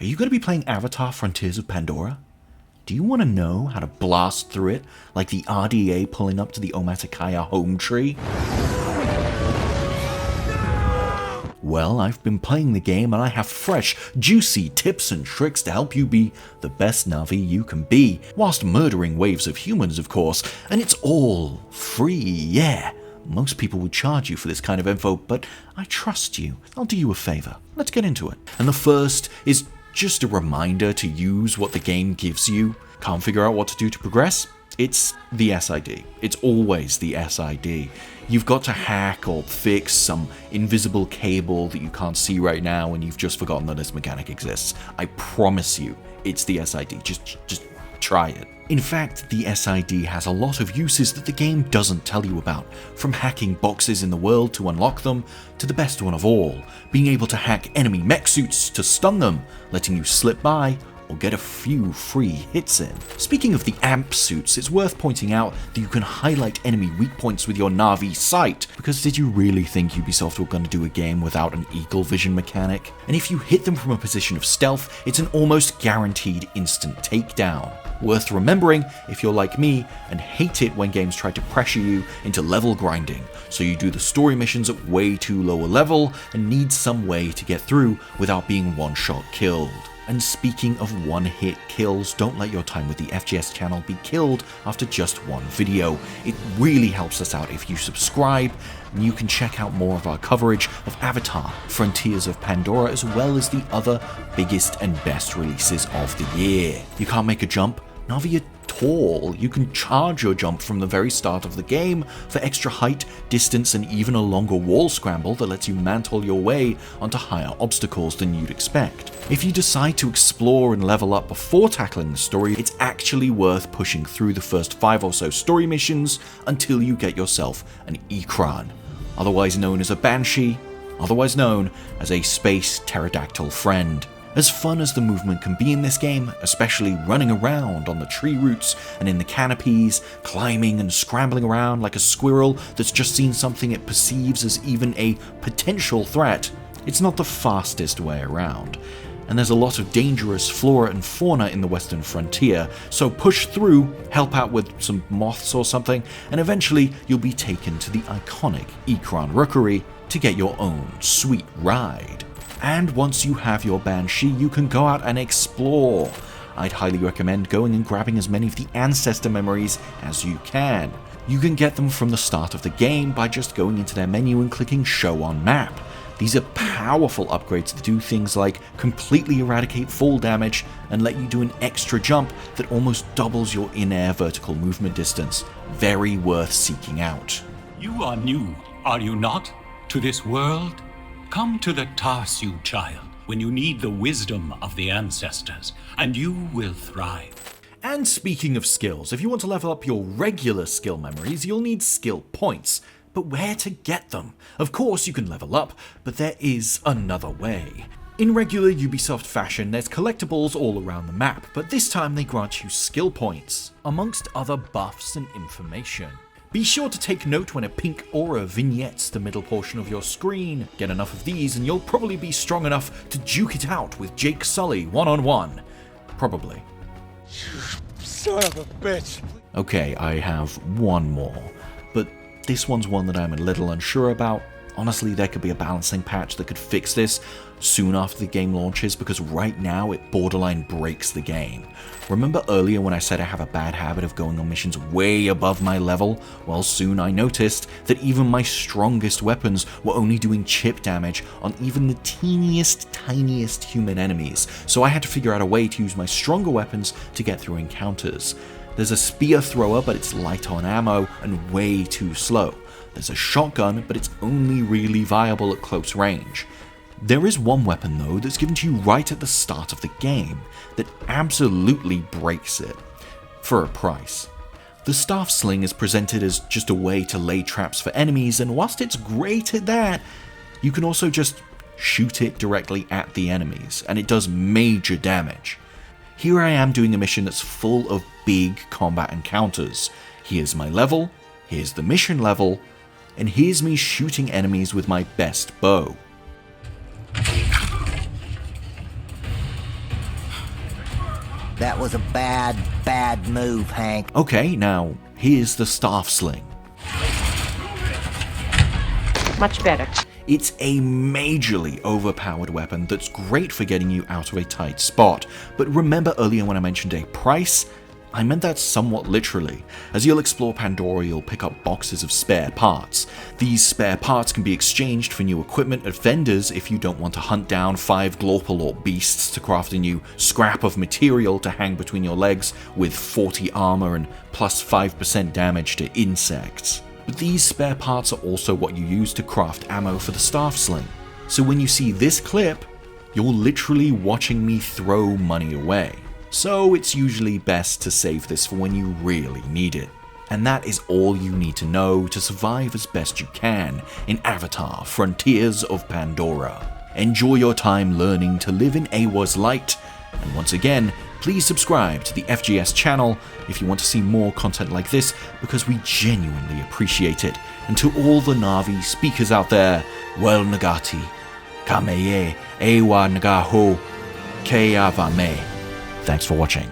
Are you going to be playing Avatar Frontiers of Pandora? Do you want to know how to blast through it like the RDA pulling up to the Omaticaya home tree? Well, I've been playing the game and I have fresh, juicy tips and tricks to help you be the best Na'vi you can be, whilst murdering waves of humans, of course, and it's all free, yeah. Most people would charge you for this kind of info, but I trust you. I'll do you a favor. Let's get into it. And the first is just a reminder to use what the game gives you. Can't figure out what to do to progress? It's the SID. It's always the SID. You've got to hack or fix some invisible cable that you can't see right now and you've just forgotten that this mechanic exists. I promise you, it's the SID. Just try it. In fact, the SID has a lot of uses that the game doesn't tell you about, from hacking boxes in the world to unlock them, to the best one of all, being able to hack enemy mech suits to stun them, letting you slip by, or get a few free hits in. Speaking of the AMP suits, it's worth pointing out that you can highlight enemy weak points with your Na'vi sight, because did you really think Ubisoft were going to do a game without an eagle vision mechanic? And if you hit them from a position of stealth, it's an almost guaranteed instant takedown. Worth remembering if you're like me and hate it when games try to pressure you into level grinding, so you do the story missions at way too low a level and need some way to get through without being one-shot killed. And speaking of one-hit kills, don't let your time with the FGS channel be killed after just one video. It really helps us out if you subscribe, and you can check out more of our coverage of Avatar, Frontiers of Pandora, as well as the other biggest and best releases of the year. You can't make a jump? Na'vi are tall. You can charge your jump from the very start of the game for extra height, distance, and even a longer wall scramble that lets you mantle your way onto higher obstacles than you'd expect. If you decide to explore and level up before tackling the story, it's actually worth pushing through the first 5 or so story missions until you get yourself an Ikran, otherwise known as a Banshee, otherwise known as a space pterodactyl friend. As fun as the movement can be in this game, especially running around on the tree roots and in the canopies, climbing and scrambling around like a squirrel that's just seen something it perceives as even a potential threat, it's not the fastest way around. And there's a lot of dangerous flora and fauna in the western frontier, so push through, help out with some moths or something, and eventually you'll be taken to the iconic Ikran Rookery to get your own sweet ride. And once you have your Banshee, you can go out and explore. I'd highly recommend going and grabbing as many of the Ancestor Memories as you can. You can get them from the start of the game by just going into their menu and clicking Show on Map. These are powerful upgrades that do things like completely eradicate fall damage and let you do an extra jump that almost doubles your in-air vertical movement distance. Very worth seeking out. You are new, are you not, to this world? Come to the Tarsu, child, when you need the wisdom of the ancestors, and you will thrive. And speaking of skills, if you want to level up your regular skill memories, you'll need skill points. But where to get them? Of course you can level up, but there is another way. In regular Ubisoft fashion, there's collectibles all around the map, but this time they grant you skill points, amongst other buffs and information. Be sure to take note when a pink aura vignettes the middle portion of your screen. Get enough of these and you'll probably be strong enough to duke it out with Jake Sully one-on-one. Probably. Son of a bitch. Okay, I have one more, but this one's one that I'm a little unsure about. Honestly, there could be a balancing patch that could fix this soon after the game launches, because right now it borderline breaks the game. Remember earlier when I said I have a bad habit of going on missions way above my level? Well, soon I noticed that even my strongest weapons were only doing chip damage on even the teeniest, tiniest human enemies, so I had to figure out a way to use my stronger weapons to get through encounters. There's a spear thrower, but it's light on ammo and way too slow. There's a shotgun, but it's only really viable at close range. There is one weapon though that's given to you right at the start of the game that absolutely breaks it, for a price. The staff sling is presented as just a way to lay traps for enemies, and whilst it's great at that, you can also just shoot it directly at the enemies, and it does major damage. Here I am doing a mission that's full of big combat encounters. Here's my level, here's the mission level, and here's me shooting enemies with my best bow. That was a bad move, Hank. Okay, now, here's the staff sling. Much better. It's a majorly overpowered weapon that's great for getting you out of a tight spot, but remember earlier when I mentioned a price? I meant that somewhat literally. As you'll explore Pandora, you'll pick up boxes of spare parts. These spare parts can be exchanged for new equipment at vendors if you don't want to hunt down 5 Glorpalort beasts to craft a new scrap of material to hang between your legs with 40 armor and plus 5% damage to insects. But these spare parts are also what you use to craft ammo for the staff sling. So when you see this clip, you're literally watching me throw money away. So it's usually best to save this for when you really need it. And that is all you need to know to survive as best you can in Avatar: Frontiers of Pandora. Enjoy your time learning to live in Awa's light, and once again, please subscribe to the FGS channel if you want to see more content like this, because we genuinely appreciate it. And to all the Na'vi speakers out there, well nagati, kameye, ewa nagaho, keavame. Thanks for watching.